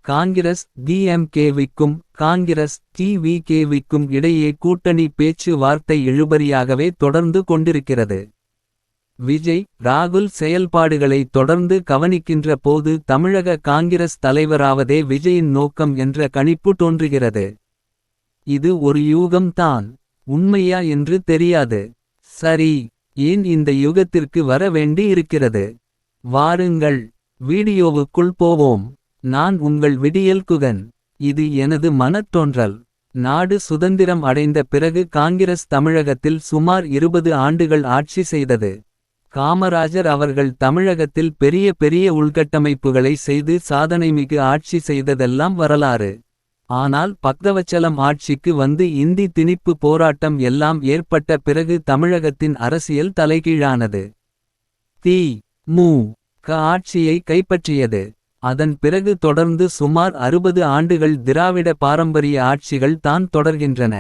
காங்கிரஸ் டிஎம்கேவிக்கும் காங்கிரஸ் டிவிகேவிக்கும் இடையே கூட்டணி பேச்சு வார்த்தை இழுபறியாகவே தொடர்ந்து கொண்டிருக்கிறது. விஜய் ராகுல் செயல்பாடுகளை தொடர்ந்து கவனிக்கின்ற போது தமிழக காங்கிரஸ் தலைவராவதே விஜயின் நோக்கம் என்ற கணிப்பு தோன்றுகிறது. இது ஒரு யூகம்தான், உண்மையா என்று தெரியாது. சரி, ஏன் இந்த யுகத்திற்கு வர வேண்டி இருக்கிறது? வாருங்கள், வீடியோவுக்குள் போவோம். நான் உங்கள் விடியல் குகன். இது எனது மனத்தோன்றல். நாடு சுதந்திரம் அடைந்த பிறகு காங்கிரஸ் தமிழகத்தில் சுமார் 20 ஆண்டுகள் ஆட்சி செய்தது. காமராஜர் அவர்கள் தமிழகத்தில் பெரிய பெரிய உள்கட்டமைப்புகளை செய்து சாதனைமிகு ஆட்சி செய்ததெல்லாம் வரலாறு. ஆனால் பக்தவச்சலம் ஆட்சிக்கு வந்து இந்தி திணிப்பு போராட்டம் எல்லாம் ஏற்பட்ட பிறகு தமிழகத்தின் அரசியல் தலைகீழானது. தி.மு.க ஆட்சியை கைப்பற்றியது. அதன் பிறகு தொடர்ந்து சுமார் 60 ஆண்டுகள் திராவிட பாரம்பரிய ஆட்சிகள் தான் தொடர்கின்றன.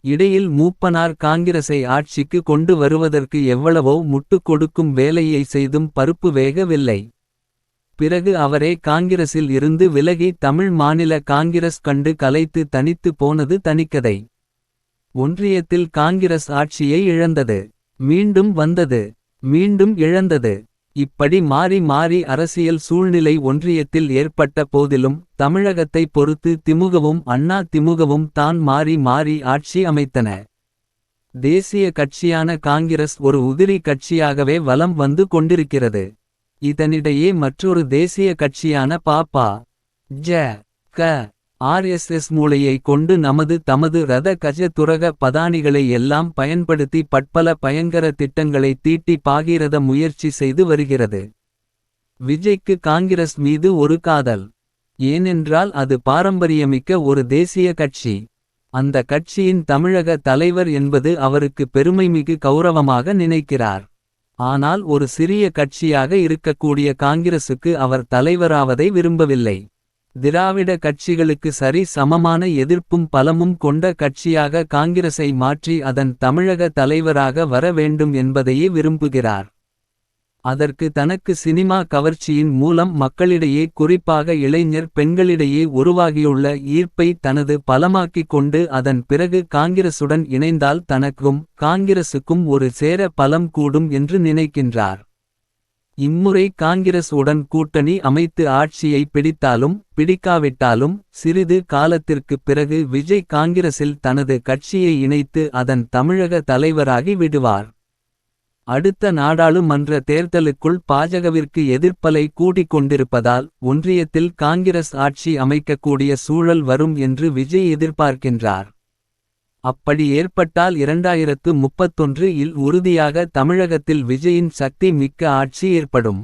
இடையில் மூப்பனார் காங்கிரஸை ஆட்சிக்கு கொண்டு வருவதற்கு எவ்வளவோ முட்டுக் கொடுக்கும் வேலையை செய்தும் பருப்பு வேகவில்லை. பிறகு அவரே காங்கிரஸில் இருந்து விலகி தமிழ் மாநில காங்கிரஸ் கண்டு கலைத்து தனித்து போனது தனிக்கதை. ஒன்றியத்தில் காங்கிரஸ் ஆட்சியை இழந்தது, மீண்டும் வந்தது, மீண்டும் இழந்தது. இப்படி மாறி மாறி அரசியல் சூழ்நிலை ஒன்றியத்தில் ஏற்பட்ட போதிலும் தமிழகத்தை பொறுத்து திமுகவும் அண்ணா திமுகவும் தான் மாறி மாறி ஆட்சி அமைத்தன. தேசிய கட்சியான காங்கிரஸ் ஒரு உதிரி கட்சியாகவே வலம் வந்து கொண்டிருக்கிறது. இதனிடையே மற்றொரு தேசிய கட்சியான பா.ஜ.க. ஆர்எஸ்எஸ் மூளையை கொண்டு தமது ரத கஜ துரக பதானிகளை எல்லாம் பயன்படுத்தி பட்பல பயங்கர திட்டங்களை தீட்டி பாகீரத முயற்சி செய்து வருகிறது. விஜய்க்கு காங்கிரஸ் மீது ஒரு காதல். ஏனென்றால் அது பாரம்பரியமிக்க ஒரு தேசிய கட்சி. அந்த கட்சியின் தமிழக தலைவர் என்பது அவருக்கு பெருமைமிகு கௌரவமாக நினைக்கிறார். ஆனால் ஒரு சிறிய கட்சியாக இருக்கக்கூடிய காங்கிரசுக்கு அவர் தலைவராவதை விரும்பவில்லை. திராவிட கட்சிகளுக்கு சரி சமமான எதிர்ப்பும் பலமும் கொண்ட கட்சியாக காங்கிரஸை மாற்றி அதன் தமிழக தலைவராக வர வேண்டும் என்பதையே விரும்புகிறார். அதற்கு தனக்கு சினிமா கவர்ச்சியின் மூலம் மக்களிடையே குறிப்பாக இளைஞர் பெண்களிடையே உருவாகியுள்ள ஈர்ப்பை தனது பலமாக்கிக் கொண்டு அதன் பிறகு காங்கிரசுடன் இணைந்தால் தனக்கும் காங்கிரசுக்கும் ஒரு சேர பலம் கூடும் என்று நினைக்கின்றார். இம்முறை காங்கிரஸ் உடன் கூட்டணி அமைத்து ஆட்சியை பிடித்தாலும் பிடிக்காவிட்டாலும் சிறிது காலத்திற்குப் பிறகு விஜய் காங்கிரஸில் தனது கட்சியை இணைத்து அதன் தமிழக தலைவராகி விடுவார். அடுத்த நாடாளுமன்ற தேர்தலுக்குள் பாஜகவிற்கு எதிர்ப்பலை கூடிக் கொண்டிருப்பதால் ஒன்றியத்தில் காங்கிரஸ் ஆட்சி அமைக்கக்கூடிய சூழல் வரும் என்று விஜய் எதிர்பார்க்கின்றார். அப்படி ஏற்பட்டால் 2031 இல் உறுதியாக தமிழகத்தில் விஜயின் சக்தி மிக்க ஆட்சி ஏற்படும்.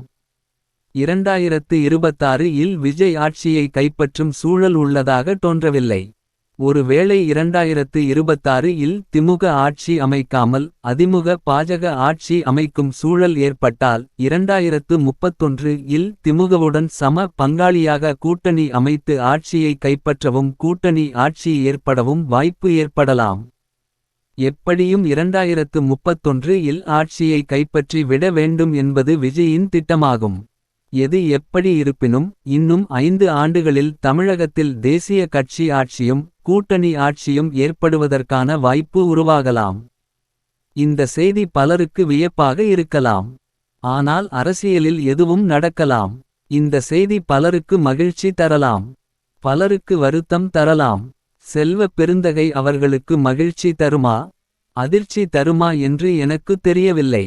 2026 இல் விஜய் ஆட்சியை கைப்பற்றும் சூழல் உள்ளதாக தோன்றவில்லை. ஒருவேளை 2026 இல் திமுக ஆட்சி அமைக்காமல் அதிமுக பாஜக ஆட்சி அமைக்கும் சூழல் ஏற்பட்டால் 2031 இல் திமுகவுடன் சம பங்காளியாக கூட்டணி அமைத்து ஆட்சியை கைப்பற்றவும் கூட்டணி ஆட்சி ஏற்படவும் வாய்ப்பு ஏற்படலாம். எப்படியும் 2031 இல் ஆட்சியை கைப்பற்றி விட வேண்டும் என்பது விஜயின் திட்டமாகும். எது எப்படி இருப்பினும் இன்னும் 5 ஆண்டுகளில் தமிழகத்தில் தேசிய கட்சி ஆட்சியும் கூட்டணி ஆட்சியும் ஏற்படுவதற்கான வாய்ப்பு உருவாகலாம். இந்த செய்தி பலருக்கு வியப்பாக இருக்கலாம். ஆனால் அரசியலில் எதுவும் நடக்கலாம். இந்த செய்தி பலருக்கு மகிழ்ச்சி தரலாம், பலருக்கு வருத்தம் தரலாம். செல்வ பெருந்தகை அவர்களுக்கு மகிழ்ச்சி தருமா அதிர்ச்சி தருமா என்று எனக்கு தெரியவில்லை.